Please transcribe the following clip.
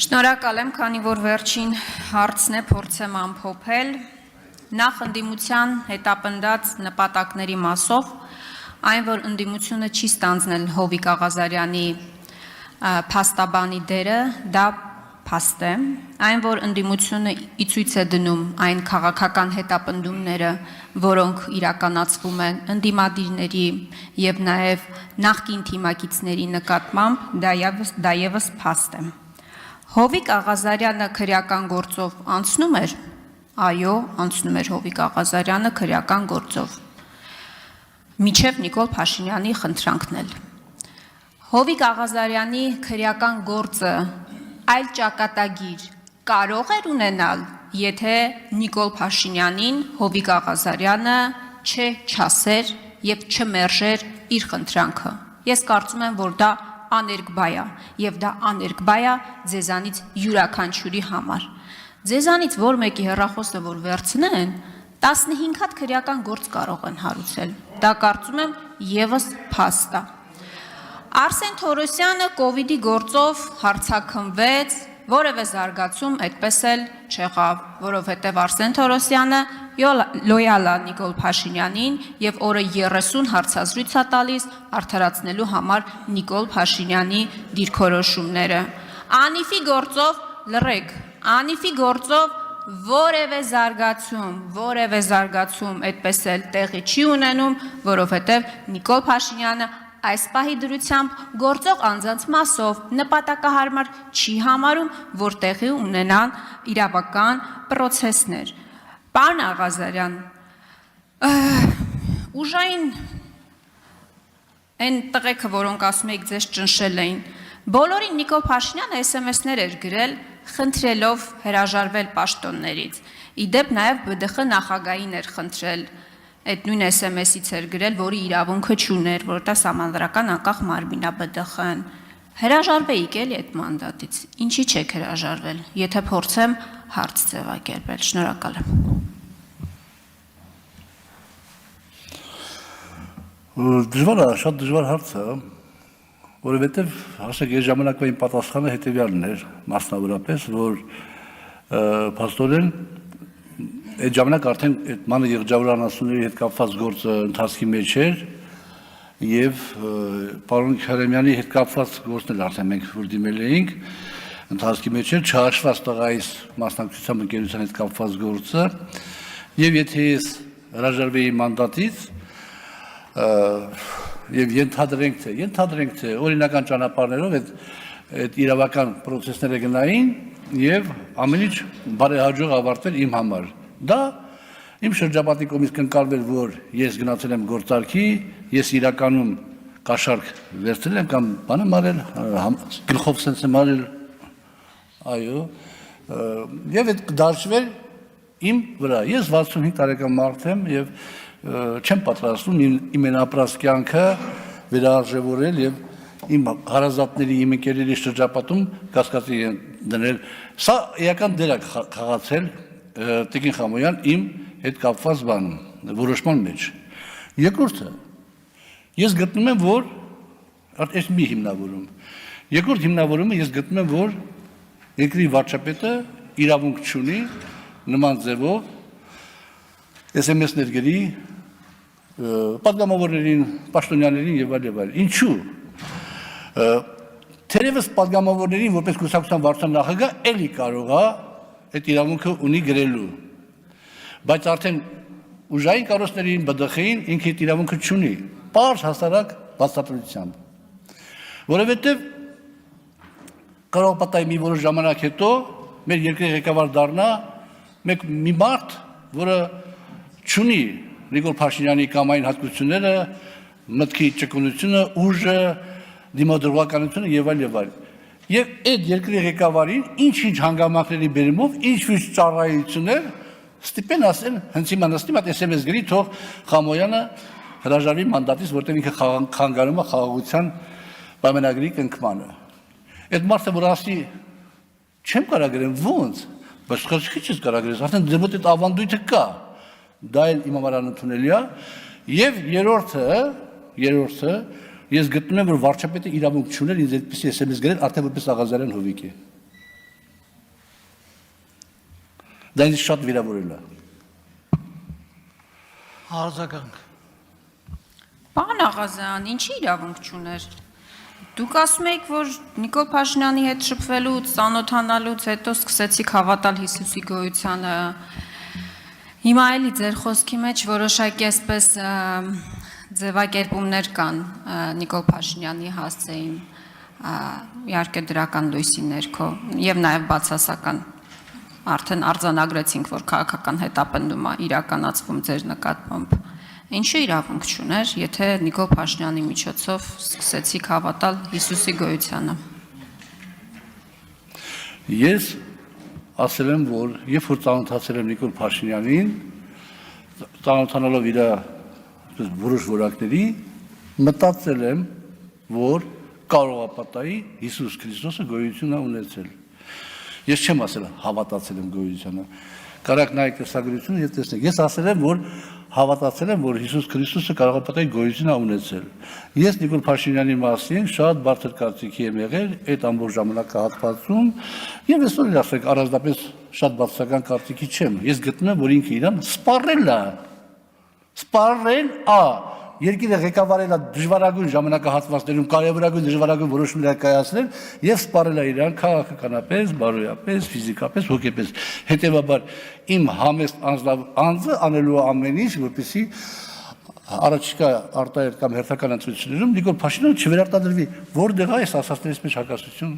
Շնորհակալ եմ, քանի որ վերջին հարցն է, փորձեմ ամփոփել։ Նախ ընդդիմության հետապնդած նպատակների մասով, այն որ ընդդիմությունը չի ստանձնել Հովիկ Աղազարյանի փաստաբանի դերը, դա փաստ է, այն որ ընդդիմությունը ի ցույց է դնում այն քաղաքական հետապնդումները, որոնք իրականացվում են ընդդիմադիրների եւ նաեւ նախկին թիմակիցների նկատմամբ, դա եւս փաստ է։ Հովիկ Աղազարյանը քրեական գործով անցնում էր, այո, անցնում էր Հովիկ Աղազարյանը քրեական գործով, մինչև Նիկոլ Փաշինյանի խնդրանքն էլ։ Հովիկ Աղազարյանի քրեական գործը այլ ճակատագիր կարող էր ունենալ, եթե Նիկոլ Փաշինյանին Հովիկ Աղազարյանը չասեր եւ չմերժեր իր խնդրանքը։ Ես կարծում եմ, որ դա աներկբա է, եւ դա աներկբա է ձեզանից յուրաքանչյուրի համար։ Ձեզանից որ մեկի հեռախոսը որ վերցնեն, 15 հատ քրեական գործ կարող են հարուցել։ Դա կարծում եմ եւս փաստ է։ Արսեն Թորոսյանը կոവിഡ്ի գործով հարցաքննվեց, որևէ զարգացում այդպես էլ չեղավ, որովհետև Արսեն Թորոսյանը լոյալ է Նիկոլ Փաշինյանին եւ օրը 30 հարցազրույց է տալիս արդարացնելու համար Նիկոլ Փաշինյանի դիրքորոշումները։ Անիֆի գործով լռեք, Անիֆի գործով որևէ զարգացում այդպես էլ տեղի չի ունենում, որովհետև Նիկոլ Փաշինյանը այս պահի դրությամբ գործող անձանց մասով նպատակահարմար չի համարում, որ տեղի ունենան իրավական պրոցեսներ։ Պարոն Աղազարյան, ուժային այն տղեկը, որոնք ասում եք ձեզ ճնշել էին, բոլորին Նիկոլ Փաշինյանը SMS-ներ էր գրել, խնդրելով հրաժարվել պաշտոններից։ Իդեպ նաև ԲԴԽ նախագահին էր խնդրել, այդ նույն SMS-ից էր գրել, որի իրավունքը չուներ, որ դա սահմանադրական անկախ մարմին է ԲԴԽ-ն։ Հրաժարվեիք էլի այդ մանդատից։ Ինչի՞ չեք հրաժարվել, եթե փորձեմ հարց ձևակերպել։ Շնորհակալ եմ։ Դժվար է, շատ դժվար հարց է, որովհետև հասեք այս ժամանակվա իմ պատասխանը հետևյալն էր, մասնավորապես, որ փաստորեն այդ ժամանակ արդեն այդ մանր եղջավորանացուների հետ կապված գործը ընթացքի մեջ էր եւ պարոն Քարամյանի հետ կապված գործն էլ արդեն մենք որ դիմել էինք ընթացքի մեջ էր չհաշված տղայիս մասնակցությամբ ընկերության հետ կապված գործը եւ եթե ես հրաժարվեի մանդատից եւ ենթադրենք թե օրինական ճանապարհներով այդ իրավական process-ները գնային եւ ամեն ինչ բարեհաջող ավարտվեր իմ համար։ Դա իմ շրջապատի կողմից կնկալվել, որ ես գնացել եմ գործարքի, ես իրականում կաշառք վերցրել եմ կամ բան եմ արել, գլխով սենց եմ արել, այո, եւ այդ դարձվել իմ վրա։ Ես 65 տարեկան մարդ եմ եւ չեմ պատրաստվում իմ ապրած կյանքը վերարժևորել եւ իմ հարազատների, իմ ընկերների շրջապատում կասկածի դնել։ Սա էական դեր է խաղացել Տիկին Խամոյան իմ հետ կապված բանում, որոշման մեջ։ Երկրորդը, ես գտնում եմ, որ այս մի հիմնավորում։ Երկրորդ հիմնավորումը ես գտնում եմ, որ երկրի վարչապետը իրավունք չունի նման ձևով SMS-ներ գրի պատգամավորներին, պաշտոնյաներին եւ այլ։ Ինչու՞։ Թերևս պատգամավորներին որպես կուսակցության վարչության նախագահ էլի կարող է այդ իրավունքը ունի գրելու, բայց արդեն ուժային կառույցներին, ԲԴԽ-ին ինքը այդ իրավունքը չունի, պարզ հասարակ բացատրությամբ, որովհետև կարող պատահի մի որոշ ժամանակ հետո մեր երկրի ղեկավար դառնա մի մարդ, որը չունի Նիկոլ Փաշինյանի կամային հատկությունները, մտքի ճկունությունը, ուժը, դիմադրողականությունը եւ այլ։ Եվ այդ երկրի ղեկավարին ինչ-ինչ հանգամանքների բերումով, ինչ-ինչ ծառայություններ ստիպեն ասեն, հենց հիմա նստի մատ SMS գրի, թող Խամոյանը հրաժարվի մանդատից, որտեղ ինքը խանգարում է խաղաղության պայմանագրի կնքմանը։ Այդ մարդը որ ասի, չեմ կարող գրեմ, ոնց, բայց խղճի չես կարող գրես, արդեն դե մոտ այդ ավանդույթը կա, դա էլ իմ համար անընդունելի է, եւ երրորդը ես գտնում եմ, որ վարչապետը իրավունք չուներ ինձ այդպիսի SMS գրել արդեն որպես Աղազարյան Հովիկի։ Դա ինձ շատ վիրավորել է։ Արձագանք։ Պարոն Աղազյան, ինչի իրավունք չուներ։ Դուք ասում եք, որ Նիկոլ Փաշինյանի հետ շփվելուց, ծանոթանալուց հետո սկսեցիք հավատալ Հիսուսի գոյությանը։ Հիմա էլի ձեր խոսքի մեջ որոշակի այսպես ձևակերպումներ կան Նիկոլ Փաշինյանի հասցեին, իհարկե դրական լույսի ներքո եւ նաեւ բացասական արդեն արձանագրեցինք, որ քաղաքական հետապնդում է իրականացվում ձեր նկատմամբ։ Ինչու իրավունք չուներ, եթե Նիկոլ Փաշինյանի միջոցով սկսեցիք հավատալ Հիսուսի գոյությանը։ Ես ասել եմ, որ երբ որ ծանոթացել եմ Նիկոլ Փաշինյանին, ծանոթանալով իր որոշ որակների, մտածել եմ, որ կարող է պատահի Հիսուս Քրիստոսը գոյություն է ունեցել։ Ես չեմ ասել հավատացել եմ գոյությանը։ Կարակ նայեք տեսագրությունը եւ տեսնեք։ Ես ասել եմ, որ հավատացել եմ, որ Հիսուս Քրիստոսը կարող է պատահի գոյություն է ունեցել։ Ես Նիկոլ Փաշինյանի մասին շատ բարձր կարծիքի եմ եղել այդ ամբողջ ժամանակահատվածում եւ այսօր էլ ասեք առանձնապես շատ բացասական կարծիքի չեմ։ Ես գտնում եմ, որ ինքը իրան սպառել է, երկիրը ղեկավարել է դժվարագույն ժամանակահատվածներում կարևորագույն դժվարագույն որոշումներ կայացնել եւ սպառել է իրան քաղաքականապես, բարոյապես, ֆիզիկապես, հոգեպես։ Հետեւաբար իմ համեստ անձը անելու է ամեն ինչ, որպեսզի առաջիկա արտահերթ կամ հերթական ընտրություններում Նիկոլ Փաշինյանը չվերարտադրվի, որտեղ է այս ասածներից մեջ հակասություն։